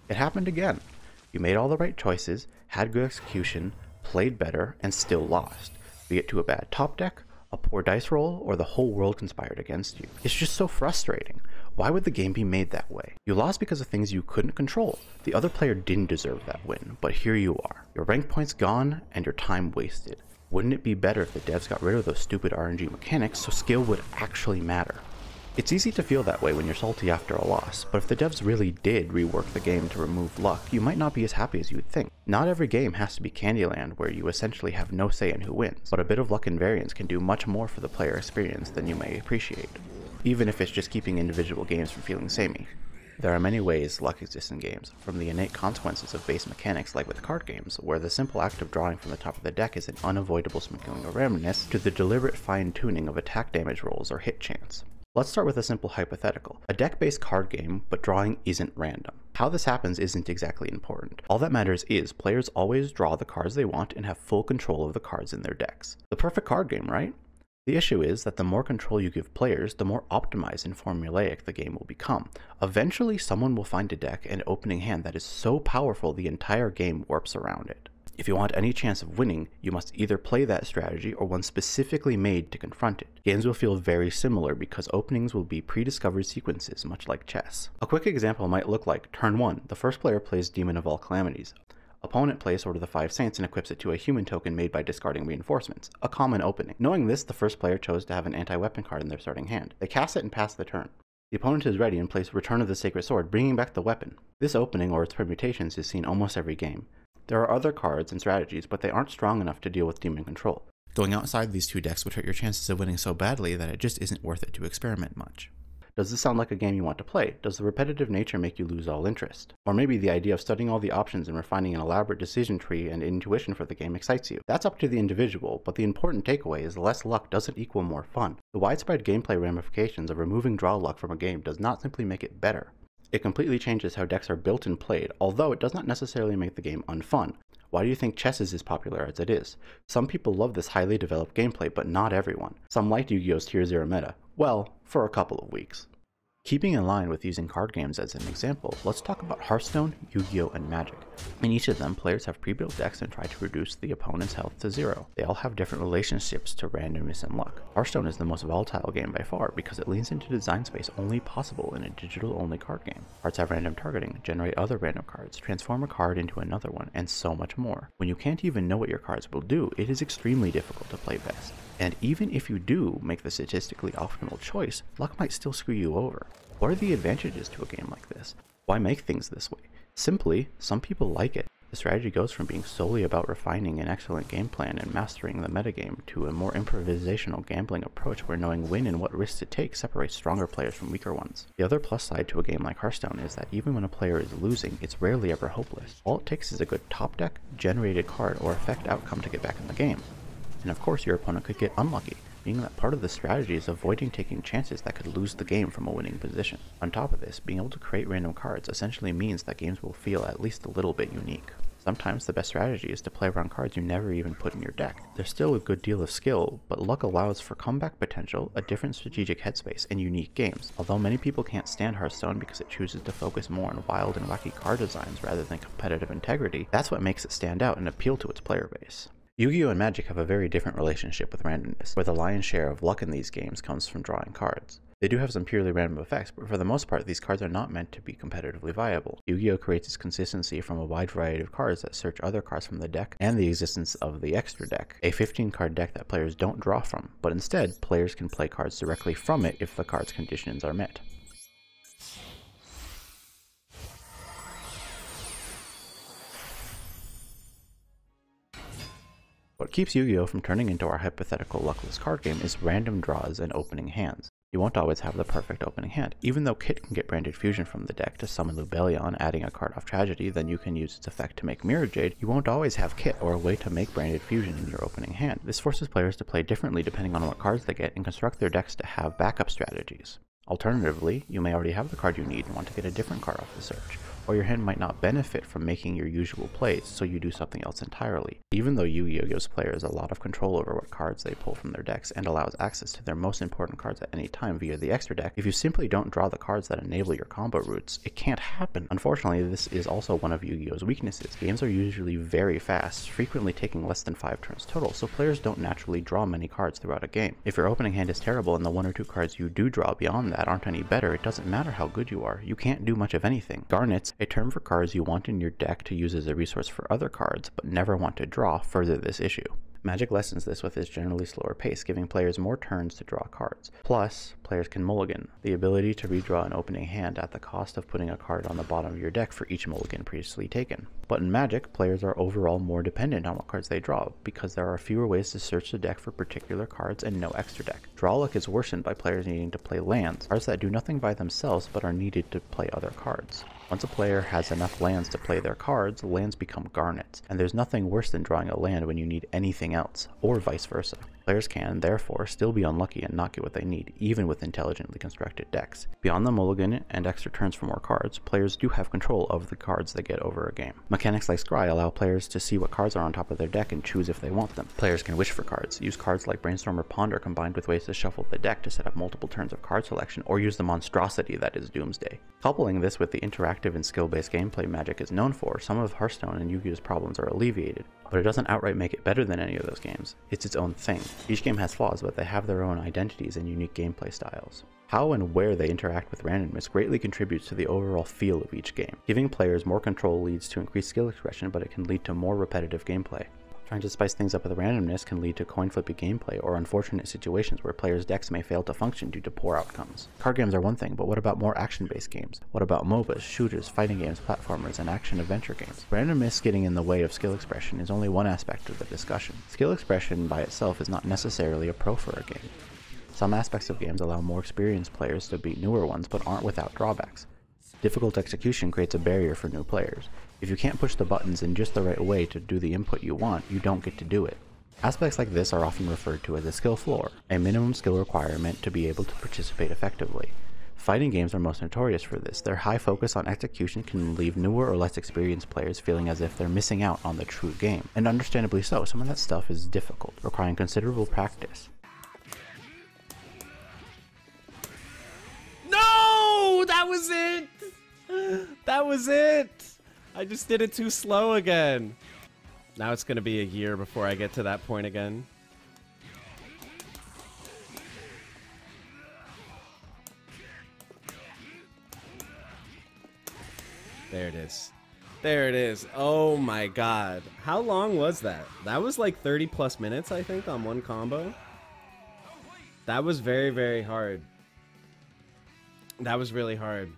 It happened again. You made all the right choices, had good execution, played better, and still lost, be it to a bad top deck, a poor dice roll, or the whole world conspired against you. It's just so frustrating. Why would the game be made that way? You lost because of things you couldn't control. The other player didn't deserve that win, but here you are. Your rank points gone, and your time wasted. Wouldn't it be better if the devs got rid of those stupid RNG mechanics so skill would actually matter? It's easy to feel that way when you're salty after a loss, but if the devs really did rework the game to remove luck, you might not be as happy as you would think. Not every game has to be Candyland, where you essentially have no say in who wins, but a bit of luck and variance can do much more for the player experience than you may appreciate, even if it's just keeping individual games from feeling samey. There are many ways luck exists in games, from the innate consequences of base mechanics like with card games, where the simple act of drawing from the top of the deck is an unavoidable sprinkling of randomness, to the deliberate fine-tuning of attack damage rolls or hit chance. Let's start with a simple hypothetical. A deck-based card game, but drawing isn't random. How this happens isn't exactly important. All that matters is players always draw the cards they want and have full control of the cards in their decks. The perfect card game, right? The issue is that the more control you give players, the more optimized and formulaic the game will become. Eventually, someone will find a deck and opening hand that is so powerful the entire game warps around it. If you want any chance of winning, you must either play that strategy or one specifically made to confront it. Games will feel very similar because openings will be pre-discovered sequences, much like chess. A quick example might look like turn 1, the first player plays Demon of All Calamities. Opponent plays Sword of the Five Saints and equips it to a human token made by discarding reinforcements, a common opening. Knowing this, the first player chose to have an anti-weapon card in their starting hand. They cast it and pass the turn. The opponent is ready and plays Return of the Sacred Sword, bringing back the weapon. This opening or its permutations is seen almost every game. There are other cards and strategies, but they aren't strong enough to deal with demon control. Going outside these two decks would hurt your chances of winning so badly that it just isn't worth it to experiment much. Does this sound like a game you want to play? Does the repetitive nature make you lose all interest? Or maybe the idea of studying all the options and refining an elaborate decision tree and intuition for the game excites you. That's up to the individual, but the important takeaway is less luck doesn't equal more fun. The widespread gameplay ramifications of removing draw luck from a game does not simply make it better. It completely changes how decks are built and played, although it does not necessarily make the game unfun. Why do you think chess is as popular as it is? Some people love this highly developed gameplay, but not everyone. Some liked Yu-Gi-Oh's Tier 0 meta. Well, for a couple of weeks. Keeping in line with using card games as an example, let's talk about Hearthstone, Yu-Gi-Oh, and Magic. In each of them, players have pre-built decks and try to reduce the opponent's health to 0. They all have different relationships to randomness and luck. Hearthstone is the most volatile game by far because it leans into design space only possible in a digital-only card game. Cards have random targeting, generate other random cards, transform a card into another one, and so much more. When you can't even know what your cards will do, it is extremely difficult to play best. And even if you do make the statistically optimal choice, luck might still screw you over. What are the advantages to a game like this? Why make things this way? Simply, some people like it. The strategy goes from being solely about refining an excellent game plan and mastering the metagame to a more improvisational gambling approach where knowing when and what risks to take separates stronger players from weaker ones. The other plus side to a game like Hearthstone is that even when a player is losing, it's rarely ever hopeless. All it takes is a good top deck, generated card, or effect outcome to get back in the game. And of course your opponent could get unlucky, being that part of the strategy is avoiding taking chances that could lose the game from a winning position. On top of this, being able to create random cards essentially means that games will feel at least a little bit unique. Sometimes the best strategy is to play around cards you never even put in your deck. There's still a good deal of skill, but luck allows for comeback potential, a different strategic headspace, and unique games. Although many people can't stand Hearthstone because it chooses to focus more on wild and wacky card designs rather than competitive integrity, that's what makes it stand out and appeal to its player base. Yu-Gi-Oh! And Magic have a very different relationship with randomness, where the lion's share of luck in these games comes from drawing cards. They do have some purely random effects, but for the most part, these cards are not meant to be competitively viable. Yu-Gi-Oh! Creates its consistency from a wide variety of cards that search other cards from the deck, and the existence of the extra deck, a 15-card deck that players don't draw from, but instead, players can play cards directly from it if the card's conditions are met. What keeps Yu-Gi-Oh! From turning into our hypothetical luckless card game is random draws and opening hands. You won't always have the perfect opening hand. Even though Kit can get Branded Fusion from the deck to summon Lubellion, adding a card off Tragedy, then you can use its effect to make Mirror Jade, you won't always have Kit or a way to make Branded Fusion in your opening hand. This forces players to play differently depending on what cards they get and construct their decks to have backup strategies. Alternatively, you may already have the card you need and want to get a different card off the search, or your hand might not benefit from making your usual plays, so you do something else entirely. Even though Yu-Gi-Oh! Gives players a lot of control over what cards they pull from their decks and allows access to their most important cards at any time via the extra deck, if you simply don't draw the cards that enable your combo routes, it can't happen. Unfortunately, this is also one of Yu-Gi-Oh's weaknesses. Games are usually very fast, frequently taking less than 5 turns total, so players don't naturally draw many cards throughout a game. If your opening hand is terrible and the 1 or 2 cards you do draw beyond that aren't any better, it doesn't matter how good you are. You can't do much of anything. Garnets, a term for cards you want in your deck to use as a resource for other cards, but never want to draw, further this issue. Magic lessens this with its generally slower pace, giving players more turns to draw cards. Plus, players can mulligan, the ability to redraw an opening hand at the cost of putting a card on the bottom of your deck for each mulligan previously taken. But in Magic, players are overall more dependent on what cards they draw, because there are fewer ways to search the deck for particular cards and no extra deck. Draw luck is worsened by players needing to play lands, cards that do nothing by themselves but are needed to play other cards. Once a player has enough lands to play their cards, lands become garnets, and there's nothing worse than drawing a land when you need anything else, or vice versa. Players can, therefore, still be unlucky and not get what they need, even with intelligently constructed decks. Beyond the mulligan and extra turns for more cards, players do have control of the cards they get over a game. Mechanics like Scry allow players to see what cards are on top of their deck and choose if they want them. Players can wish for cards, use cards like Brainstorm or Ponder combined with ways to shuffle the deck to set up multiple turns of card selection, or use the monstrosity that is Doomsday. Coupling this with the interactive and skill-based gameplay Magic is known for, some of Hearthstone and Yu-Gi-Oh's problems are alleviated. But it doesn't outright make it better than any of those games. It's its own thing. Each game has flaws, but they have their own identities and unique gameplay styles. How and where they interact with randomness greatly contributes to the overall feel of each game. Giving players more control leads to increased skill expression, but it can lead to more repetitive gameplay. Trying to spice things up with randomness can lead to coin-flippy gameplay or unfortunate situations where players' decks may fail to function due to poor outcomes. Card games are one thing, but what about more action-based games? What about MOBAs, shooters, fighting games, platformers, and action-adventure games? Randomness getting in the way of skill expression is only one aspect of the discussion. Skill expression by itself is not necessarily a pro for a game. Some aspects of games allow more experienced players to beat newer ones, but aren't without drawbacks. Difficult execution creates a barrier for new players. If you can't push the buttons in just the right way to do the input you want, you don't get to do it. Aspects like this are often referred to as a skill floor, a minimum skill requirement to be able to participate effectively. Fighting games are most notorious for this. Their high focus on execution can leave newer or less experienced players feeling as if they're missing out on the true game. And understandably so, some of that stuff is difficult, requiring considerable practice. No! That was it! That was it! I just did it too slow again. Now it's gonna be a year before I get to that point again. There it is. There it is. Oh my god. How long was that? That was like 30 plus minutes, I think, on one combo. That was very, very hard. That was really hard.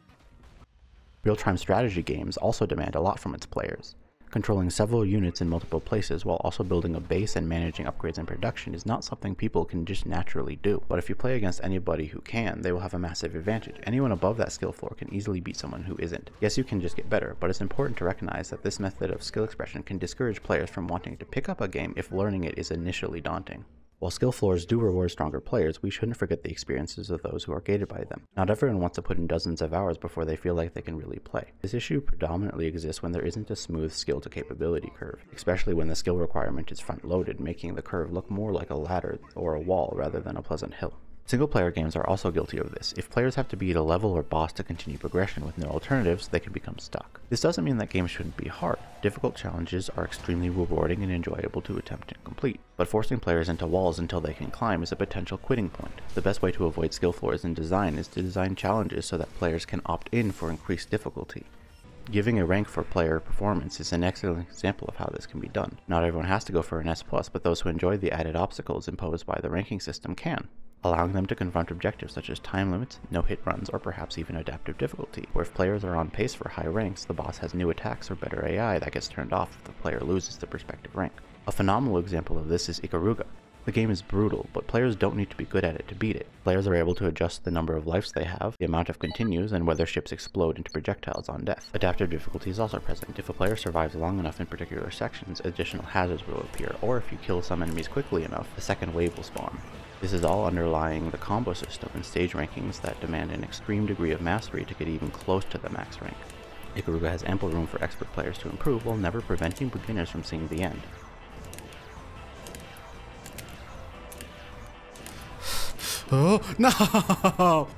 Real-time strategy games also demand a lot from its players. Controlling several units in multiple places while also building a base and managing upgrades and production is not something people can just naturally do. But if you play against anybody who can, they will have a massive advantage. Anyone above that skill floor can easily beat someone who isn't. Yes, you can just get better, but it's important to recognize that this method of skill expression can discourage players from wanting to pick up a game if learning it is initially daunting. While skill floors do reward stronger players, we shouldn't forget the experiences of those who are gated by them. Not everyone wants to put in dozens of hours before they feel like they can really play. This issue predominantly exists when there isn't a smooth skill to capability curve, especially when the skill requirement is front-loaded, making the curve look more like a ladder or a wall rather than a pleasant hill. Single-player games are also guilty of this. If players have to beat a level or boss to continue progression with no alternatives, they can become stuck. This doesn't mean that games shouldn't be hard. Difficult challenges are extremely rewarding and enjoyable to attempt and complete, but forcing players into walls until they can climb is a potential quitting point. The best way to avoid skill floors in design is to design challenges so that players can opt in for increased difficulty. Giving a rank for player performance is an excellent example of how this can be done. Not everyone has to go for an S+, but those who enjoy the added obstacles imposed by the ranking system can, allowing them to confront objectives such as time limits, no-hit runs, or perhaps even adaptive difficulty, where if players are on pace for high ranks, the boss has new attacks or better AI that gets turned off if the player loses the respective rank. A phenomenal example of this is Ikaruga. The game is brutal, but players don't need to be good at it to beat it. Players are able to adjust the number of lives they have, the amount of continues, and whether ships explode into projectiles on death. Adaptive difficulty is also present. If a player survives long enough in particular sections, additional hazards will appear, or if you kill some enemies quickly enough, a second wave will spawn. This is all underlying the combo system and stage rankings that demand an extreme degree of mastery to get even close to the max rank. Ikaruga has ample room for expert players to improve while never preventing beginners from seeing the end. Oh, no!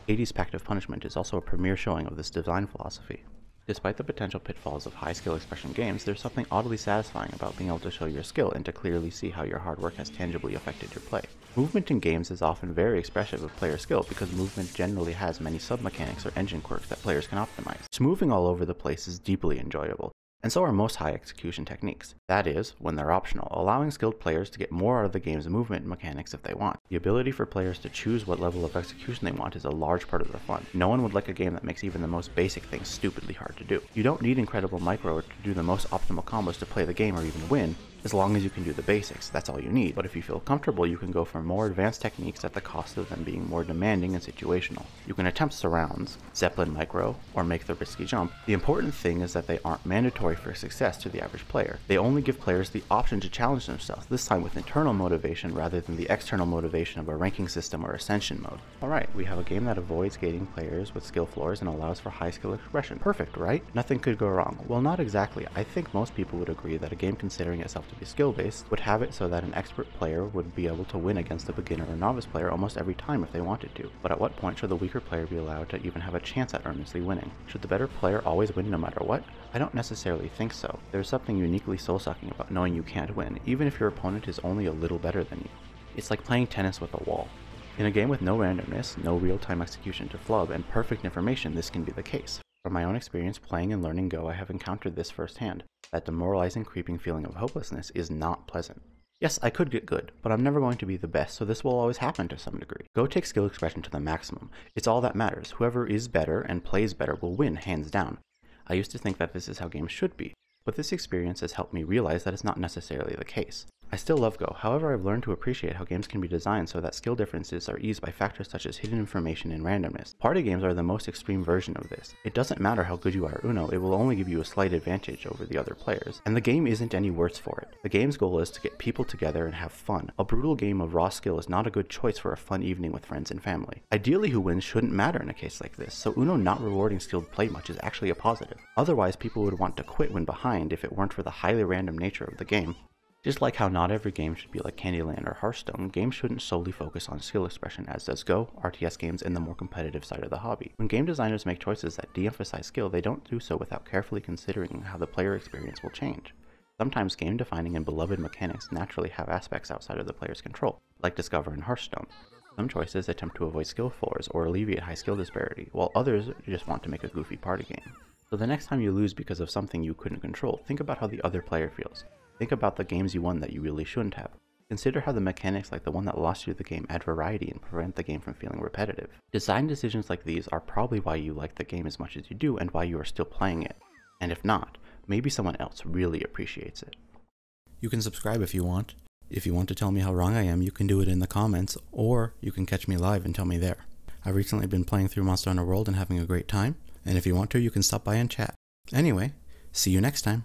Hades' Pact of Punishment is also a premier showing of this design philosophy. Despite the potential pitfalls of high skill expression games, there's something oddly satisfying about being able to show your skill and to clearly see how your hard work has tangibly affected your play. Movement in games is often very expressive of player skill because movement generally has many sub-mechanics or engine quirks that players can optimize. Smoothing all over the place is deeply enjoyable, and so are most high execution techniques. That is, when they're optional, allowing skilled players to get more out of the game's movement mechanics if they want. The ability for players to choose what level of execution they want is a large part of the fun. No one would like a game that makes even the most basic things stupidly hard to do. You don't need incredible micro to do the most optimal combos to play the game or even win, as long as you can do the basics, that's all you need. But if you feel comfortable, you can go for more advanced techniques at the cost of them being more demanding and situational. You can attempt surrounds, Zeppelin micro, or make the risky jump. The important thing is that they aren't mandatory for success to the average player. They only give players the option to challenge themselves, this time with internal motivation rather than the external motivation of a ranking system or ascension mode. Alright, we have a game that avoids gating players with skill floors and allows for high skill expression. Perfect, right? Nothing could go wrong. Well, not exactly. I think most people would agree that a game considering itself to be skill-based would have it so that an expert player would be able to win against a beginner or novice player almost every time if they wanted to. But at what point should the weaker player be allowed to even have a chance at earnestly winning? Should the better player always win no matter what? I don't necessarily think so. There's something uniquely soul-sucking about knowing you can't win, even if your opponent is only a little better than you. It's like playing tennis with a wall. In a game with no randomness, no real-time execution to flub, and perfect information, this can be the case. From my own experience playing and learning Go, I have encountered this firsthand. That demoralizing, creeping feeling of hopelessness is not pleasant. Yes, I could get good, but I'm never going to be the best, so this will always happen to some degree. Go takes skill expression to the maximum. It's all that matters. Whoever is better and plays better will win, hands down. I used to think that this is how games should be, but this experience has helped me realize that it's not necessarily the case. I still love Go, however I've learned to appreciate how games can be designed so that skill differences are eased by factors such as hidden information and randomness. Party games are the most extreme version of this. It doesn't matter how good you are at Uno, it will only give you a slight advantage over the other players, and the game isn't any worse for it. The game's goal is to get people together and have fun. A brutal game of raw skill is not a good choice for a fun evening with friends and family. Ideally who wins shouldn't matter in a case like this, so Uno not rewarding skilled play much is actually a positive. Otherwise people would want to quit when behind if it weren't for the highly random nature of the game. Just like how not every game should be like Candyland or Hearthstone, games shouldn't solely focus on skill expression as does Go, RTS games, and the more competitive side of the hobby. When game designers make choices that de-emphasize skill, they don't do so without carefully considering how the player experience will change. Sometimes game-defining and beloved mechanics naturally have aspects outside of the player's control, like Discover and Hearthstone. Some choices attempt to avoid skill floors or alleviate high skill disparity, while others just want to make a goofy party game. So the next time you lose because of something you couldn't control, think about how the other player feels. Think about the games you won that you really shouldn't have. Consider how the mechanics like the one that lost you the game add variety and prevent the game from feeling repetitive. Design decisions like these are probably why you like the game as much as you do and why you are still playing it. And if not, maybe someone else really appreciates it. You can subscribe if you want. If you want to tell me how wrong I am, you can do it in the comments, or you can catch me live and tell me there. I've recently been playing through Monster Hunter World and having a great time, and if you want to, you can stop by and chat. Anyway, see you next time.